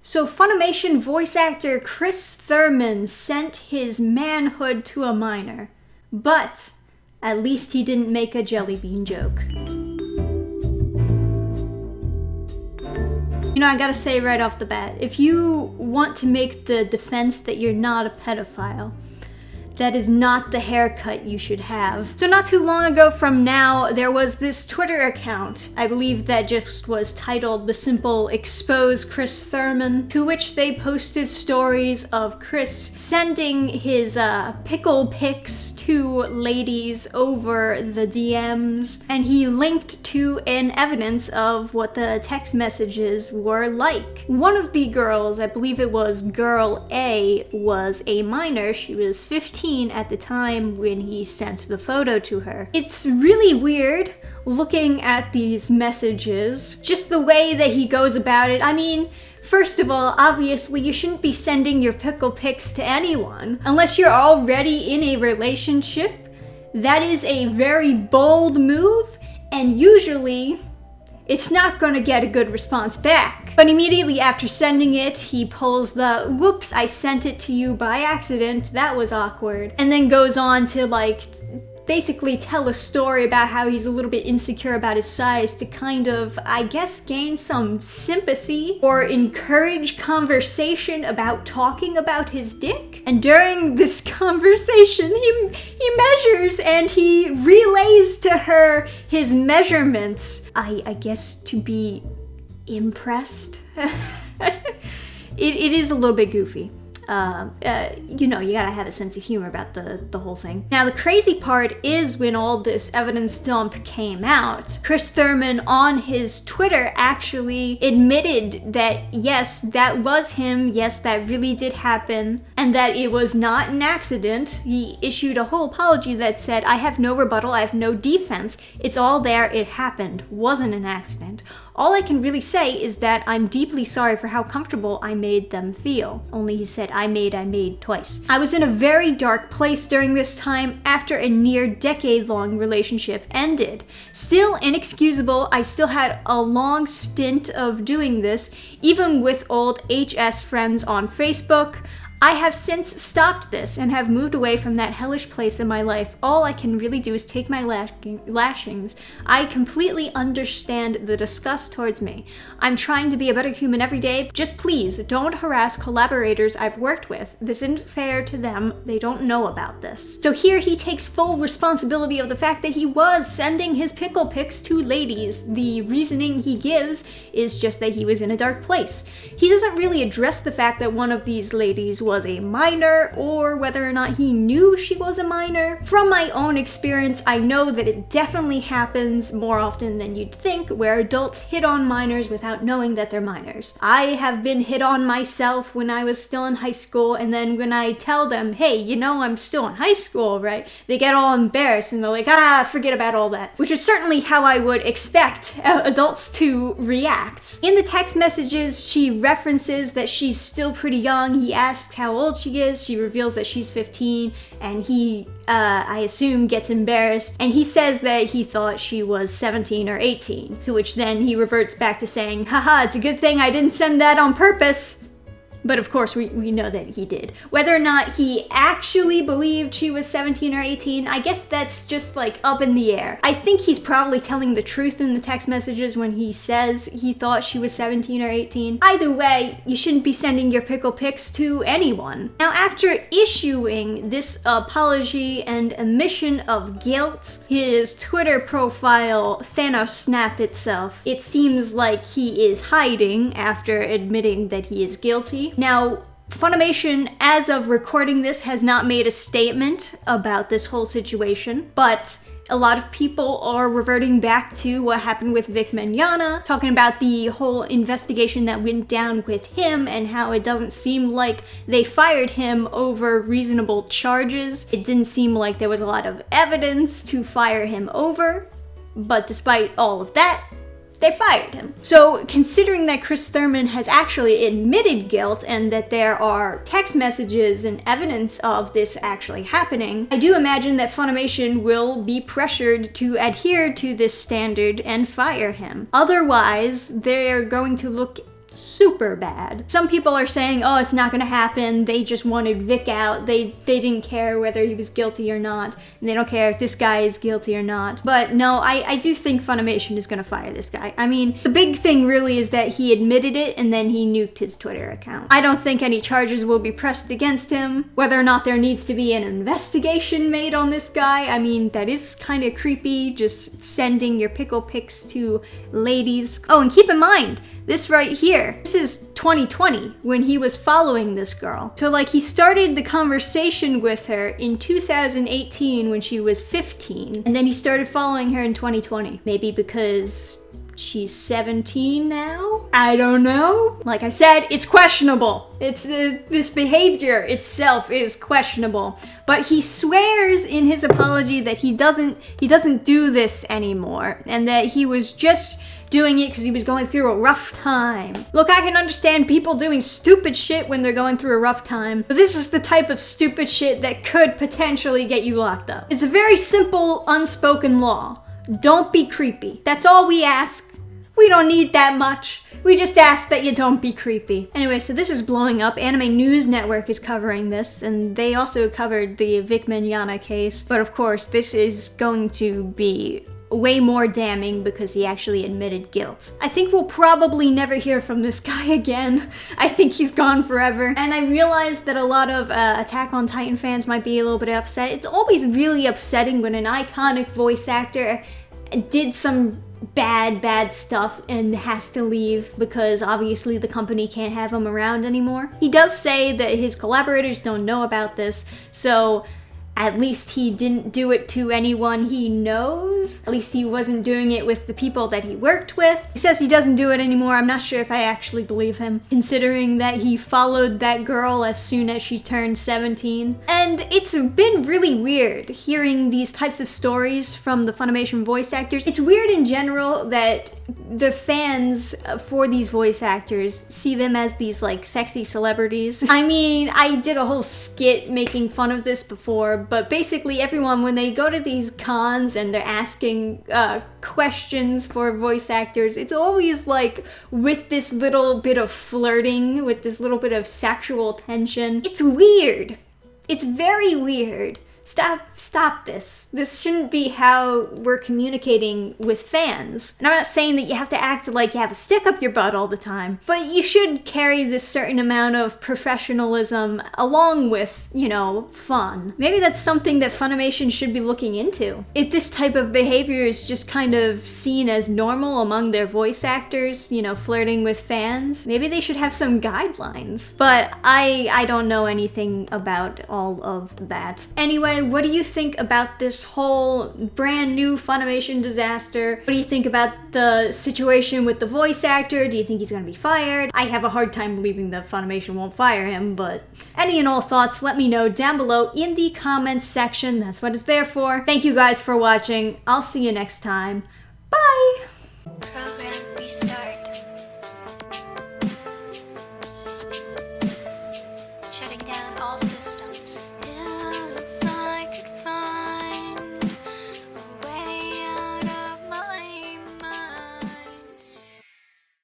So Funimation voice actor Chris Thurman sent his manhood to a minor, but at least he didn't make a jelly bean joke. You know, I gotta say right off the bat, if you want to make the defense that you're not a pedophile, that is not the haircut you should have. So not too long ago from now, there was this Twitter account, I believe that just was titled The Simple Expose Chris Thurman, to which they posted stories of Chris sending his pickle pics to ladies over the DMs, and he linked to an evidence of what the text messages were like. One of the girls, I believe it was girl A, was a minor. She was 15 at the time when he sent the photo to her. It's really weird looking at these messages, just the way that he goes about it. I mean, first of all, obviously you shouldn't be sending your pickle pics to anyone unless you're already in a relationship. That is a very bold move, and usually it's not gonna get a good response back. But immediately after sending it, he pulls the, whoops, I sent it to you by accident, that was awkward, and then goes on to basically tell a story about how he's a little bit insecure about his size to kind of, I guess, gain some sympathy or encourage conversation about talking about his dick. And during this conversation, he measures and he relays to her his measurements, I guess to be impressed. It is a little bit goofy. You know, you gotta have a sense of humor about the whole thing. Now, the crazy part is when all this evidence dump came out, Chris Thurman on his Twitter actually admitted that yes, that was him, yes, that really did happen, and that it was not an accident. He issued a whole apology that said, I have no rebuttal, I have no defense, it's all there, it happened, wasn't an accident. All I can really say is that I'm deeply sorry for how comfortable I made them feel. Only he said, I made twice. I was in a very dark place during this time after a near decade-long relationship ended. Still inexcusable, I still had a long stint of doing this, even with old HS friends on Facebook. I have since stopped this and have moved away from that hellish place in my life. All I can really do is take my lashings. I completely understand the disgust towards me. I'm trying to be a better human every day. Just please don't harass collaborators I've worked with. This isn't fair to them. They don't know about this. So here he takes full responsibility of the fact that he was sending his pickle pics to ladies. The reasoning he gives is just that he was in a dark place. He doesn't really address the fact that one of these ladies was a minor or whether or not he knew she was a minor. From my own experience, I know that it definitely happens more often than you'd think, where adults hit on minors without knowing that they're minors. I have been hit on myself when I was still in high school, and then when I tell them, hey, you know I'm still in high school, right? They get all embarrassed and they're like, forget about all that. Which is certainly how I would expect adults to react. In the text messages, she references that she's still pretty young. He asks how old she is, she reveals that she's 15, and he, I assume, gets embarrassed, and he says that he thought she was 17 or 18, to which then he reverts back to saying, haha, it's a good thing I didn't send that on purpose. But of course, we know that he did. Whether or not he actually believed she was 17 or 18, I guess that's just up in the air. I think he's probably telling the truth in the text messages when he says he thought she was 17 or 18. Either way, you shouldn't be sending your pickle pics to anyone. Now, after issuing this apology and admission of guilt, his Twitter profile Thanos snapped itself. It seems like he is hiding after admitting that he is guilty. Now, Funimation, as of recording this, has not made a statement about this whole situation, but a lot of people are reverting back to what happened with Vic Mignogna, talking about the whole investigation that went down with him and how it doesn't seem like they fired him over reasonable charges. It didn't seem like there was a lot of evidence to fire him over, but despite all of that, they fired him. So considering that Chris Thurman has actually admitted guilt and that there are text messages and evidence of this actually happening, I do imagine that Funimation will be pressured to adhere to this standard and fire him. Otherwise, they're going to look super bad. Some people are saying, oh, it's not gonna happen. They just wanted Vic out. They didn't care whether he was guilty or not. And they don't care if this guy is guilty or not. But no, I do think Funimation is gonna fire this guy. I mean, the big thing really is that he admitted it and then he nuked his Twitter account. I don't think any charges will be pressed against him. Whether or not there needs to be an investigation made on this guy, I mean, that is kind of creepy, just sending your pickle pics to ladies. Oh, and keep in mind, this right here, this is 2020 when he was following this girl. So like he started the conversation with her in 2018 when she was 15, and then he started following her in 2020. Maybe because she's 17 now? I don't know. Like I said, it's questionable. It's this behavior itself is questionable. But he swears in his apology that he doesn't do this anymore, and that he was just doing it because he was going through a rough time. Look, I can understand people doing stupid shit when they're going through a rough time, but this is the type of stupid shit that could potentially get you locked up. It's a very simple, unspoken law. Don't be creepy. That's all we ask. We don't need that much. We just ask that you don't be creepy. Anyway, so this is blowing up. Anime News Network is covering this, and they also covered the Vic Mignogna case. But of course, this is going to be way more damning because he actually admitted guilt. I think we'll probably never hear from this guy again. I think he's gone forever. And I realize that a lot of Attack on Titan fans might be a little bit upset. It's always really upsetting when an iconic voice actor did some bad stuff and has to leave because obviously the company can't have him around anymore. He does say that his collaborators don't know about this, so at least he didn't do it to anyone he knows. At least he wasn't doing it with the people that he worked with. He says he doesn't do it anymore. I'm not sure if I actually believe him, considering that he followed that girl as soon as she turned 17. And it's been really weird hearing these types of stories from the Funimation voice actors. It's weird in general that the fans for these voice actors see them as these like sexy celebrities. I mean, I did a whole skit making fun of this before, but basically everyone, when they go to these cons and they're asking questions for voice actors, it's always like with this little bit of flirting, with this little bit of sexual tension. It's weird. It's very weird. Stop this. This shouldn't be how we're communicating with fans. And I'm not saying that you have to act like you have a stick up your butt all the time, but you should carry this certain amount of professionalism along with, you know, fun. Maybe that's something that Funimation should be looking into. If this type of behavior is just kind of seen as normal among their voice actors, you know, flirting with fans, maybe they should have some guidelines. But I don't know anything about all of that. Anyway, what do you think about this whole brand new Funimation disaster? What do you think about the situation with the voice actor? Do you think he's gonna be fired? I have a hard time believing that Funimation won't fire him, but any and all thoughts, let me know down below in the comments section. That's what it's there for. Thank you guys for watching. I'll see you next time.